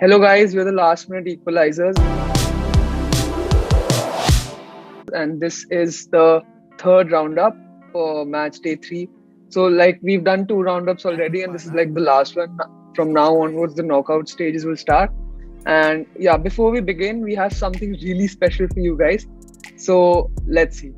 Hello guys, we're the last minute equalizers and this is the third roundup for match day 3. So we've done 2 roundups already and this is like the last one. From now onwards the knockout stages will start. And yeah, before we begin, we have something really special for you guys. So let's see.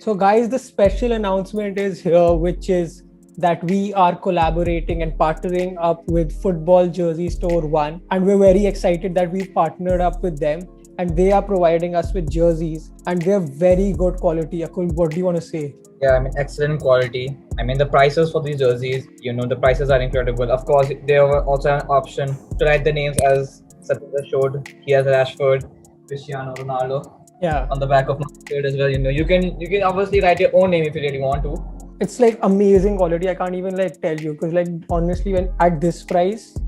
So guys, the special announcement is here, which is that we are collaborating and partnering up with Football Jersey Store 1, and we're very excited that we've partnered up with them and they are providing us with jerseys and they're very good quality. Akul, what do you want to say? Yeah, excellent quality. The prices for these jerseys, the prices are incredible. Of course, there were also an option to write the names as Satya showed. He has Rashford, Cristiano Ronaldo. Yeah. On the back of my shirt as well. You can obviously write your own name if you really want to. It's amazing quality. I can't even tell you, because honestly, when at this price,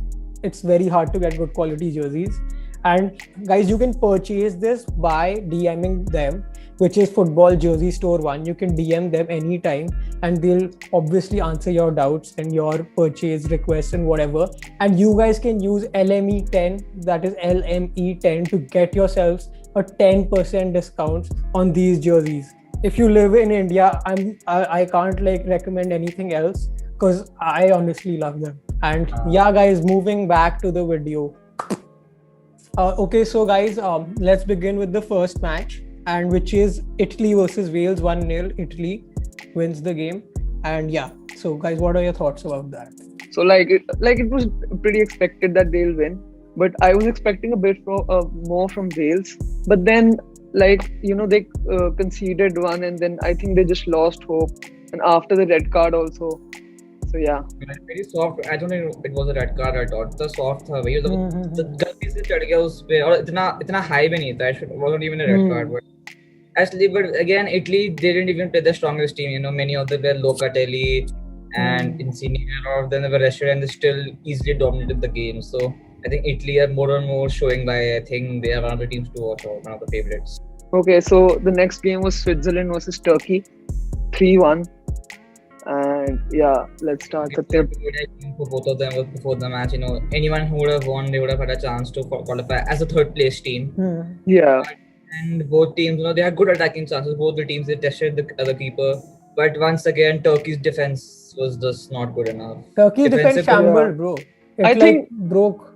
it's very hard to get good quality jerseys. And guys, you can purchase this by DMing them, which is Football Jersey Store 1. You can DM them anytime and they'll obviously answer your doubts and your purchase requests and whatever. And you guys can use LME10, that is LME10, to get yourselves a 10% discount on these jerseys. If you live in India, I can't recommend anything else because I honestly love them. And yeah, guys, moving back to the video. Okay, so guys, let's begin with the first match, and which is Italy versus Wales. 1-0. Italy wins the game. And yeah, so guys, what are your thoughts about that? So it was pretty expected that they'll win, but I was expecting a bit more from Wales. But then they conceded one, and then I think they just lost hope. And after the red card also. So yeah. Very soft. I don't know if it was a red card or not. The soft था भाई. The गलती से चढ़ गया उस पे और इतना high भी नहीं था. It wasn't even a red card. But again, Italy, they didn't even play the strongest team. Many of them were Locatelli and Insigne, all of them were rested and they still easily dominated the game. So I think Italy are more and more showing by, I think they are one of the teams to watch out, one of the favorites. Okay, so the next game was Switzerland versus Turkey, 3-1. And yeah, let's start. For both of them was before the match. Anyone who would have won, they would have had a chance to qualify as a third place team. Yeah. And both teams, they had good attacking chances. Both the teams, they tested the other keeper. But once again, Turkey's defense was just not good enough. Turkey's defense shambled, bro. I think broke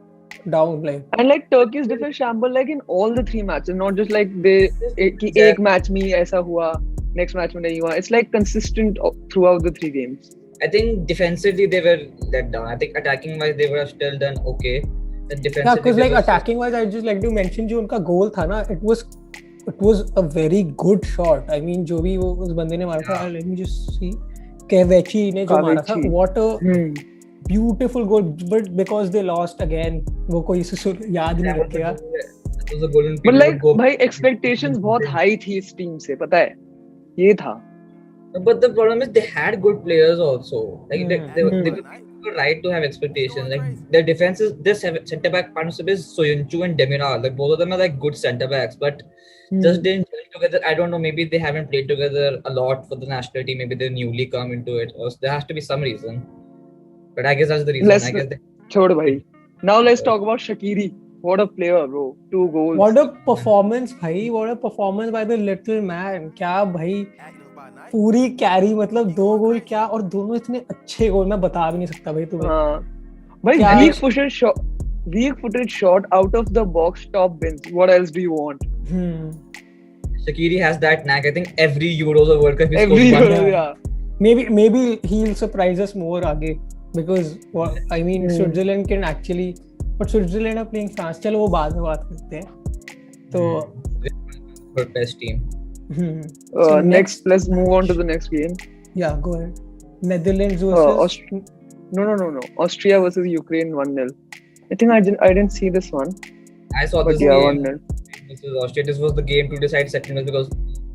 down and Turkey's defense shambled in all the 3 matches, not just they ek match mein aisa hua, next match mein nahi hua. It's consistent throughout the 3 games. I think defensively they were let down. I think attacking wise they would have still done okay. Yeah, because attacking wise, I just like to mention jo unka goal tha na, it was a very good shot. I mean, jo bhi wo us bande ne mara tha, let me just see, Kevechi ne jo mara tha, what a beautiful goal. But because they lost again, वो कोई से याद नहीं रखेगा. But भाई expectations बहुत high थी इस team से, पता है? ये था. But the problem is they had good players also. They were right to have expectations. Their defenses, their centre back partnership is Soyuncu and Demiral. Both of them are good centre backs, but just didn't gel together. I don't know. Maybe they haven't played together a lot for the national team. Maybe they newly come into it. Or there has to be some reason. But I guess that's the reason. Chhod bhai. Now let's talk about Shaqiri. What a player, bro. 2 goals. What a performance, bhai. What a performance by the little man. क्या भाई पूरी carry, 2 गोल क्या, और दोनों इतने अच्छे गोल, मैं बता भी नहीं सकता भाई तुम्हें. भाई weak footed shot out of the box, top bins. What else do you want? Shaqiri has that knack. I think every Euros or World Cup he scores one. Yeah. Maybe he'll surprise us more आगे, because I mean Switzerland can actually, but Switzerland are playing France. चलो वो बाद में बात करते हैं. तो best team. So next, let's move on to the next game. Yeah, go ahead. Netherlands versus No. Austria versus Ukraine, 1-0. I think I didn't see this one. I saw this game. 1-0. This was Austria. This was the game to decide second because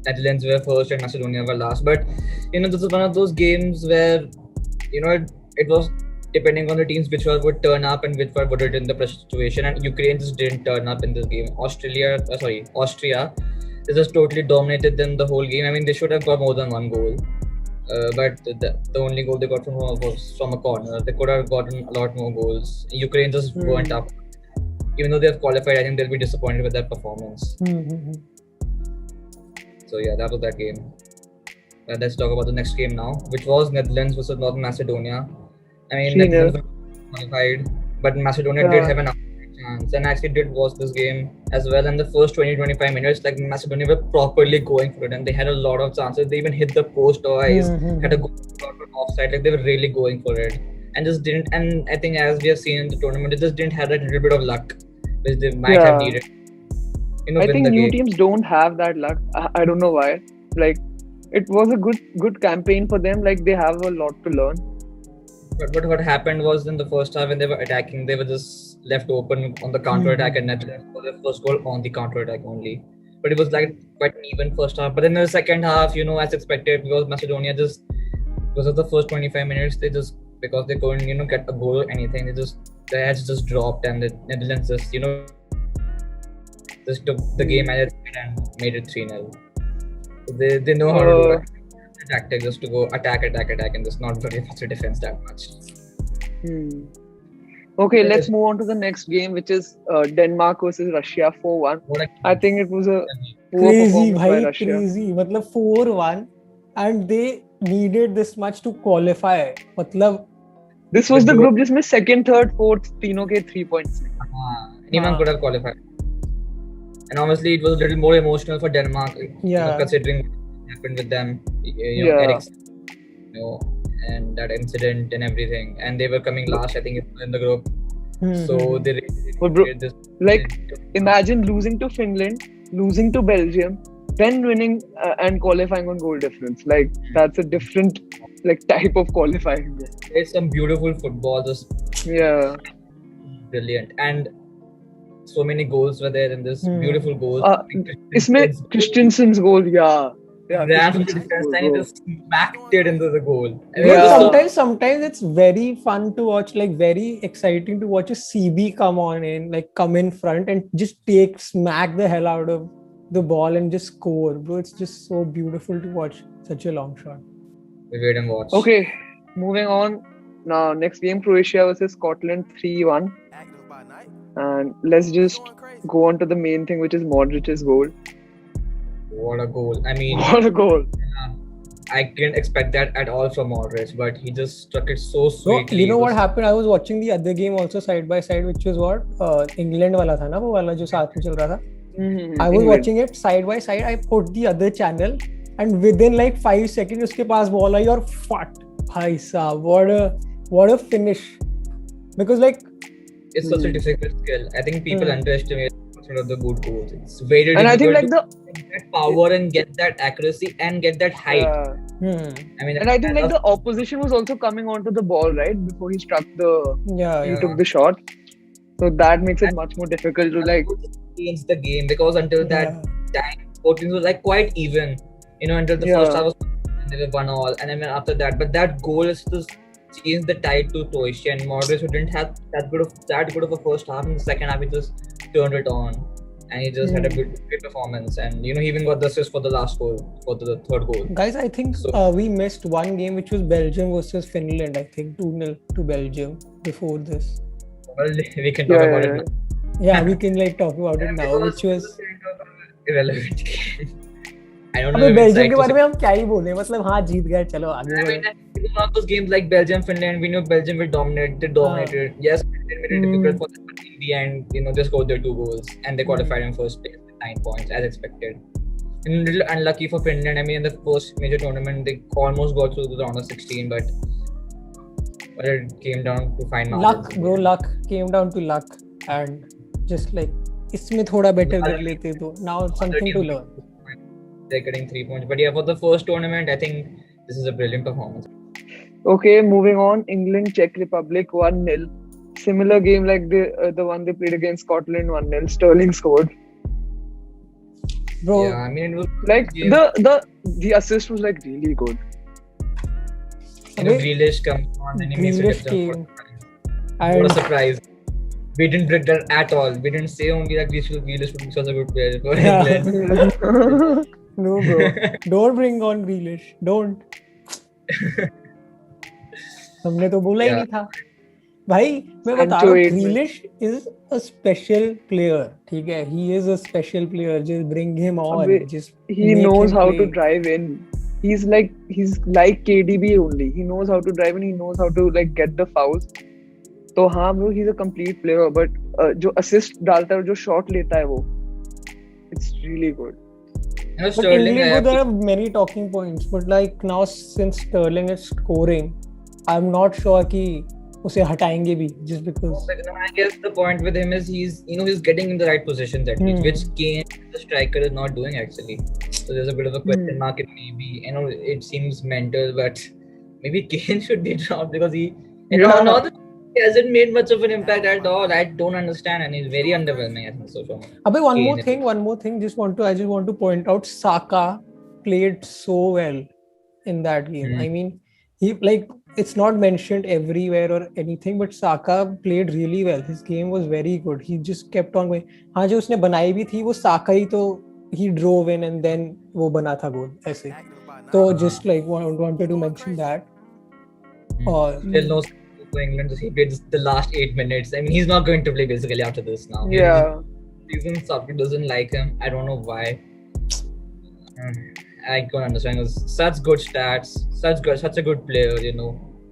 Netherlands were first and Macedonia were last. But this is one of those games where it was depending on the teams which one would turn up and which one wouldn't in the pressure situation. And Ukraine just didn't turn up in this game. Austria. They just totally dominated them the whole game. I mean, they should have got more than 1 goal. But the only goal they got was from a corner. They could have gotten a lot more goals. Ukraine just weren't up. even though they have qualified, I think they'll be disappointed with their performance. So yeah, that was that game. Let's talk about the next game now, which was Netherlands versus North Macedonia. I mean, 3-0. Netherlands were qualified, but Macedonia did have an outside chance, and I actually did watch this game as well. In the first 20-25 minutes, like Macedonia were properly going for it, and they had a lot of chances. They even hit the post twice, had a good shot on offside. Like they were really going for it, and just didn't. And I think, as we have seen in the tournament, they just didn't have that little bit of luck, which they might have needed. I think new teams don't have that luck. I don't know why. Like, it was a good campaign for them. Like, they have a lot to learn. But what happened was in the first half when they were attacking, they were just left open on the counter attack, and Netherlands scored their first goal on the counter attack only. But it was like quite an even first half. But then in the second half, as expected, because Macedonia just because of the first 25 minutes, because they couldn't get a goal or anything, the edge just dropped, and the Netherlands just took the game at its head and made it 3-0. So they know how to do it. Tactic just to go attack and just not very much to defense that much. Okay, let's move on to the next game, which is Denmark versus Russia 4-1. I think it was a poor performance by Russia. Crazy. 4-1, and they needed this much to qualify. This was the group जिसमें second, third, fourth तीनों के 3 points. Anyone could have qualified. And obviously, it was a little more emotional for Denmark, considering what happened with them, Eriksen, and that incident and everything. And they were coming last, I think, in the group. So they really this. Like, imagine losing to Finland, losing to Belgium, then winning and qualifying on goal difference. Like, that's a different type of qualifying. There's some beautiful football, just brilliant. And so many goals were there in this beautiful goal. Isme Christensen's goal, ran to the defense and he just smacked it into the goal. Sometimes it's very fun to watch, very exciting to watch a CB come in front and just smack the hell out of the ball and just score, bro. It's just so beautiful to watch such a long shot. We wait and watch. Okay, moving on. Now, next game, Croatia versus Scotland 3-1. And let's just go on to the main thing, which is Modric's goal. What a goal. I mean, what a goal. I didn't expect that at all from Modric, but he just struck it so sweetly. You know what happened? I was watching the other game also side by side, which was England wala tha na, wo wala jo saath mein chal raha tha. I was watching it side by side. I put the other channel, and within 5 seconds, uske paas ball aayi aur fat. Bhai saab, what a finish. Because it's such a difficult skill. I think people underestimate the good goals. It's very difficult. And I think get that power and get that accuracy and get that height. I mean, and I think the opposition was also coming onto the ball right before he struck he took the shot. So that makes it much more difficult to change the game, because until that time, both teams were quite even. Until the first half was they were 1-1, and then after that, but that goal is just changed the tide to Croatia, and Modric, who didn't have that good of a first half, in the second half he just turned it on, and he just had a good performance, and he even got the assist for the last goal, for the third goal. Guys, I think we missed one game, which was Belgium versus Finland. I think 2-0 to Belgium before this. Well, we can talk about it now. Yeah, we can talk about it now, which was irrelevant game. I don't know. Belgium के बारे में हम क्या ही बोले, हाँ जीत गए, चलो आगे बढ़ो. One of those games like Belgium, Finland, we knew Belgium will dominate. They dominated. Yes, it made it difficult for them, but in the end, they scored their 2 goals and they qualified in first place with 9 points as expected. And a little unlucky for Finland. I mean, in the first major tournament, they almost got through the round of 16, but it came down to fine margins. Luck, bro, luck came down to luck, and just इसमें थोड़ा better कर लेते तो now something to learn. They're getting 3 points, but for the first tournament, I think this is a brilliant performance. Okay, moving on. England, Czech Republic 1-0. Similar game like the one they played against Scotland 1-0. Sterling scored. Bro, yeah, I mean, it was the assist was really good. Grealish comes on and he makes it different. What a surprise. We didn't break that at all. We didn't say only that Grealish would be such a good player for England. No, bro. Don't bring on Grealish. Don't. हमने तो बोला ही नहीं था. भाई मैं बता Sancho रहा हूँ, 8 में. Grealish is a special player. ठीक है, he is a special player. Just bring him on. अबे, Just he make knows him how play. to drive in. He's like KDB only. He knows how to drive in. He knows how to like get the fouls. तो हाँ bro, he's a complete player. But जो assist डालता है और जो shot लेता है वो, it's really good. You know, But Sterling, indeed, I have there are many talking points. But like now, since Sterling is scoring, I'm not sure कि उसे हटाएंगे भी just because. I guess the point with him is he's getting in the right positions at least, which Kane, the striker, is not doing actually. So there's a bit of a question mark. It maybe, it seems mental, but maybe Kane should be dropped because he hasn't made much of an impact at all. I don't understand, and he's very underwhelming. I think so. Abhi, one more thing. I just want to point out, Saka played so well in that game. I mean, it's not mentioned everywhere or anything, but Saka played really well. His game was very good. He just kept on going. हाँ, जो उसने बनाई भी थी वो Saka ही तो he drove in and then वो बना था गोल ऐसे. So just like wanted to mention that. Still no for England. He played the last 8 minutes. I mean, he's not going to play basically after this now. Yeah. Season Sabri doesn't like him. I don't know why. I can't understand. It was such good stats, such a good player.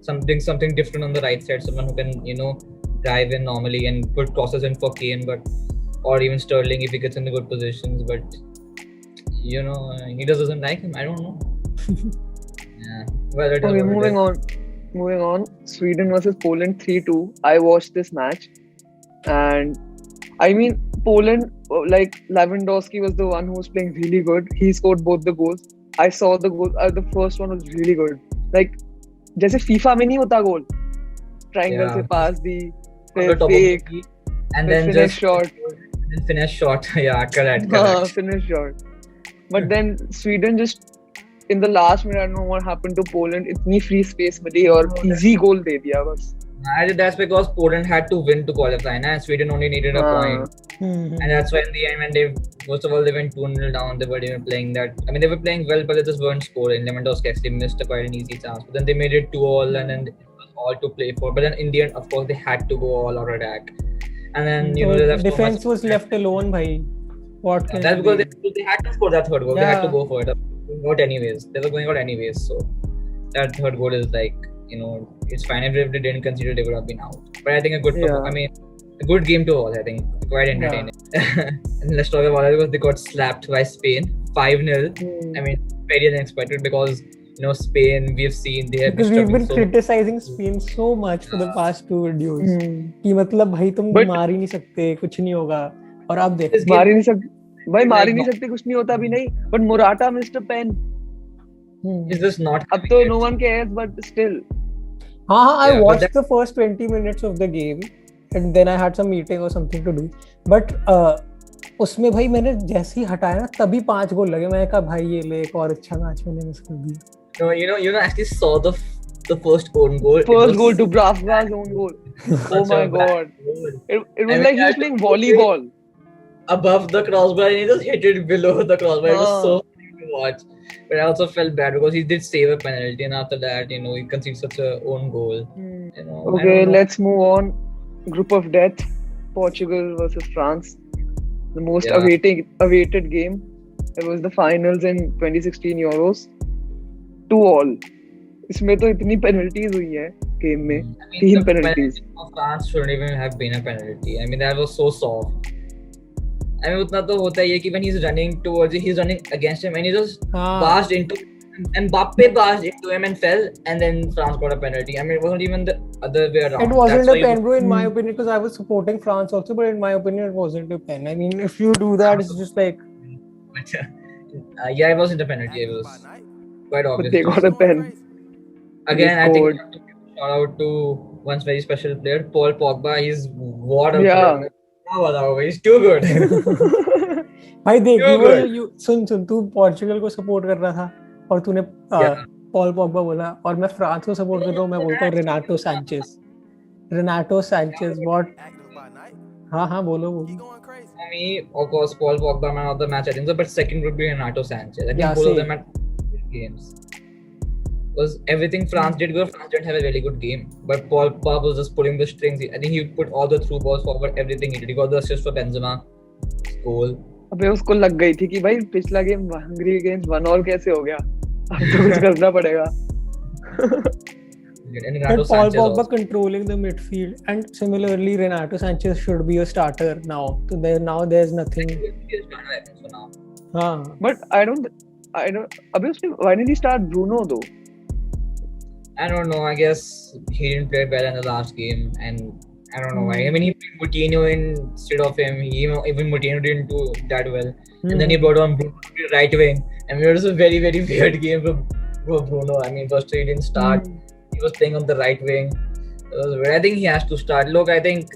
Something different on the right side. Someone who can drive in normally and put crosses in for Kane, or even Sterling if he gets in the good positions. But he just doesn't like him. I don't know. Yeah. Well, Okay, moving on. Sweden versus Poland 3-2. I watched this match, and I mean, Poland, like Lewandowski was the one who was playing really good. He scored both the goals. I saw the goal. The first one was really good. Like, जैसे FIFA में नहीं होता goal. Triangle से pass दी, फिर fake, and then finish shot. Then finish shot. Yeah, correct. Finish shot. But then Sweden just in the last minute, I don't know what happened to Poland. इतनी free space मिली और easy goal दे दिया बस. That's because Poland had to win to qualify, and Sweden only needed a point. And that's why in the end, when they went 2-0 down, they weren't even playing that. I mean, they were playing well, but they just weren't scoring. Lewandowski actually missed quite an easy chance. But then they made it 2-2, and then it was all to play for. But then in the end, of course, they had to go all out attack. And then, the defense was left alone, bhai. What? That's because they had to score that third goal. Yeah. They had to go for it. They were going out anyways. So that third goal is like, it's fine. If they didn't consider, they would have been out. But I think a good game to all. I think quite entertaining. And let's talk about it because they got slapped by Spain 5-0. I mean, very unexpected because Spain, we've seen they have because we've been criticizing Spain so much for the past two videos. कि मतलब भाई तुम मार ही नहीं सकते, कुछ नहीं होगा. और आप देख मार ही नहीं सकते भाई, मार ही नहीं सकते, कुछ नहीं होता भी नहीं. But Morata missed a pen. Is this not? अब तो no one cares, but still. I watched the first 20 minutes of the game and then I had some meeting or something to do. But उसमें भाई मैंने जैसे ही हटाया ना तभी 5 गोल लगे. मैंने कहा भाई ये ले एक और अच्छा मैच मैंने मिस कर दिया. No, you actually saw the first own goal. First goal to Dubravka's own goal. Oh my god! It was like he was playing volleyball. Above the crossbar and he just hit it below the crossbar. It was so funny to watch. But I also felt bad because he did save a penalty, and after that, he conceded such a own goal. Okay, let's move on. Group of death: Portugal versus France. The most awaited game. It was the finals in 2016 Euros. 2-2. इसमें तो इतनी penalties हुई है game में. 3 penalties. France shouldn't even have been a penalty. I mean, that was so soft. I mean, उतना तो होता ही है कि when he's running against him and he just barged into him, and Mbappe barged into him and fell, and then France got a penalty. I mean, it wasn't even the other way around. It wasn't a pen, bro, in my opinion, because I was supporting France also, but in my opinion, it wasn't a pen. I mean, if you do that, it's just like... it wasn't a penalty. It was quite obvious. But they got a pen. Again, I think shout out to one very special player, Paul Pogba. He's what a player. He's too good. भाई देख सुन तू Portugal को support कर रहा था और तूने Paul Pogba बोला, और मैं फ्रांस को सपोर्ट कर रहा हूँ. मैं बोलता हूँ रेनाटो सैंचेज व्हाट. हाँ बोलो. For me, of course, Paul Pogba man of the match, I think so, but second would be Renato Sanchez. I think both of them had games. was everything France did good. France didn't have a really good game, but Paul was just pulling the strings. I think he put all the through balls forward, everything he did. He got the assist for Benzema, goal. अबे उसको लग गई थी कि भाई पिछला game Hungary against 1-1 कैसे हो गया, अब तो कुछ करना पड़ेगा. And But Renato Paul Sanchez Pogba also. controlling the midfield, and similarly Renato Sanchez should be a starter now. So there's nothing. So now. हाँ. But I don't. अबे उसने why didn't he start Bruno though? I don't know. I guess he didn't play well in the last game, and I don't know why. I mean, he played Moutinho instead of him. Even Moutinho didn't do that well. And then he brought on Bruno to the right wing. I mean, it was a very, very weird game for Bruno. I mean, first he didn't start. He was playing on the right wing. It was weird. I think he has to start. Look, I think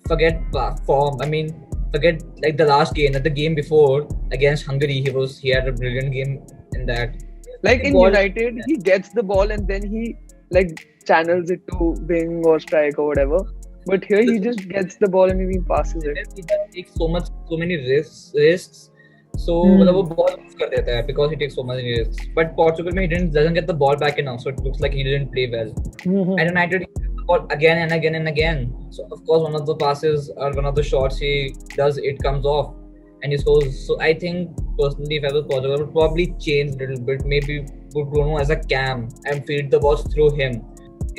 forget form. I mean, forget like the last game. That the game before against Hungary, he had a brilliant game in that. Like in United, he gets the ball and then he like channels it to wing or strike or whatever. But here he just gets the ball and he passes it. He takes so many risks. So वो ball move कर देता है because he takes so many risks. But Portugal में he doesn't get the ball back enough, so it looks like he didn't play well. And United he gets the ball again and again and again. So of course one of the passes or one of the shots he does, it comes off and he scores. So I think personally, if I was Portugal, I would probably change a little bit. Maybe put Bruno as a cam and feed the balls through him.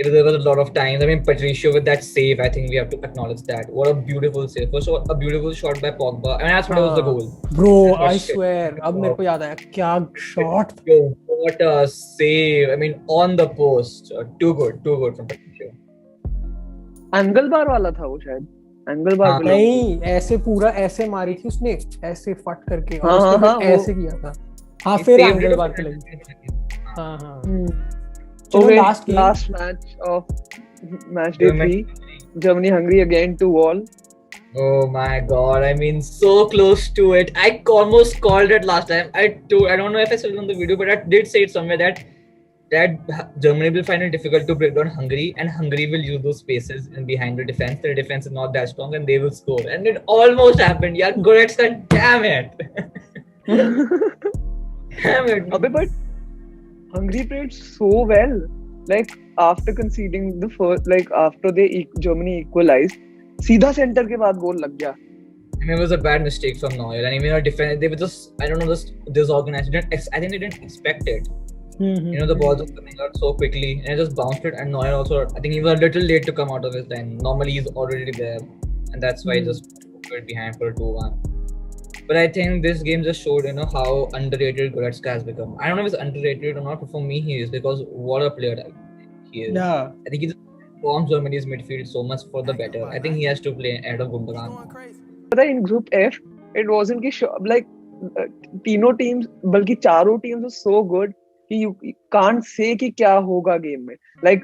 There was a lot of times. I mean, Patricio with that save, I think we have to acknowledge that. What a beautiful save. First of all, a beautiful shot by Pogba. I mean, that's what was the goal. Bro, I swear. अब मेरे को याद आया क्या shot. Yo, what a save. I mean, on the post. Too good from Patricio. Angle bar वाला था वो शायद. एंगल बार नहीं, ऐसे पूरा ऐसे मारी थी उसने, ऐसे फट करके और उसने ऐसे किया था. हाँ, फिर एंगल बार पे लगी. हाँ. So last match of MatchDay 3, Germany-Hungary again 2-2. Oh my god, I mean, so close to it. I almost called it last time. I don't know if I said it on the video, but I did say it somewhere that Germany will find it difficult to break down Hungary, and Hungary will use those spaces in behind the defense. Their defense is not that strong, and they will score. And it almost happened. Yeah, Goretzka, damn it. Damn it. But Hungary played so well. Like after conceding the first, like after Germany equalized, सीधा center के बाद goal लग गया. I mean, it was a bad mistake from Neuer, and even our defense, they were just, I don't know, just disorganized. I think they didn't expect it. You know, the ball was coming out so quickly, and it just bounced it. And Neuer also, I think he was a little late to come out of his line. Normally, he's already there, and that's why he just put behind for a 2-1. But I think this game just showed, you know, how underrated Goretzka has become. I don't know if it's underrated or not, but for me, he is, because what a player he is. Yeah. I think he just forms Germany's midfield so much for the better. I think he has to play ahead of Gundogan. But in Group F, it wasn't like तीनों teams, बल्कि चारों teams were so good कि you can't say कि क्या होगा game में. Like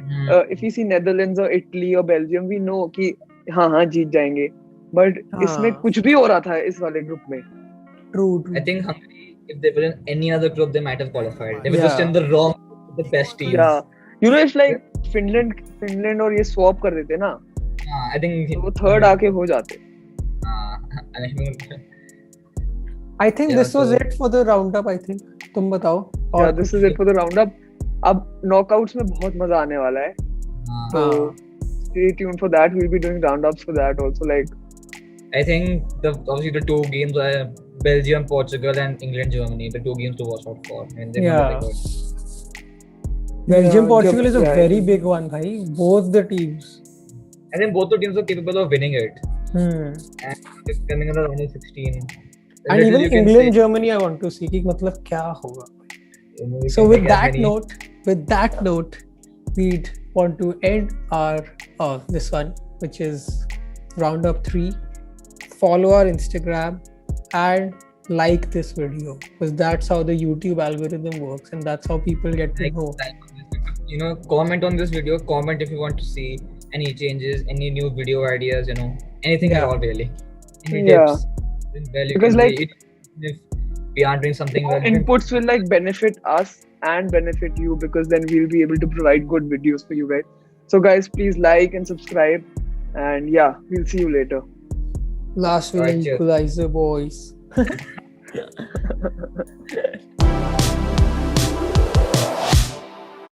if you see Netherlands or Italy or Belgium, we know कि हाँ जीत जाएंगे. But इसमें कुछ भी हो रहा था इस वाले group में. True. I think Hungary, if they were in any other group, they might have qualified. They were just in the wrong, the best teams. Yeah. You know, it's like Finland और ये swap कर देते ना. I think वो third आके हो जाते. I think this was it for the roundup. I think तुम बताओ. Yeah, this is it for the roundup. अब knockouts में बहुत मजा आने वाला है. So stay tuned for that. We'll be doing roundups for that also. Like I think obviously the two games are Belgium, Portugal, and England, Germany. The two games to watch out for. I mean, they're very good. Belgium, Portugal is a very big one, bhai. Both the teams. I think both the teams are capable of winning it. And it's coming in the round of 16. And even England, Germany, I want to see कि मतलब क्या होगा. So with that note, we'd want to end our this one, which is roundup 3. Follow our Instagram and like this video, because that's how the YouTube algorithm works, and that's how people get to know. You know, comment on this video. Comment if you want to see any changes, any new video ideas. You know, anything at all really. Any tips? Because like if we aren't doing something well, inputs will like benefit us and benefit you, because then we'll be able to provide good videos for you guys. So guys, please like and subscribe, and yeah, we'll see you later. LastMinuteEqualiser, boys.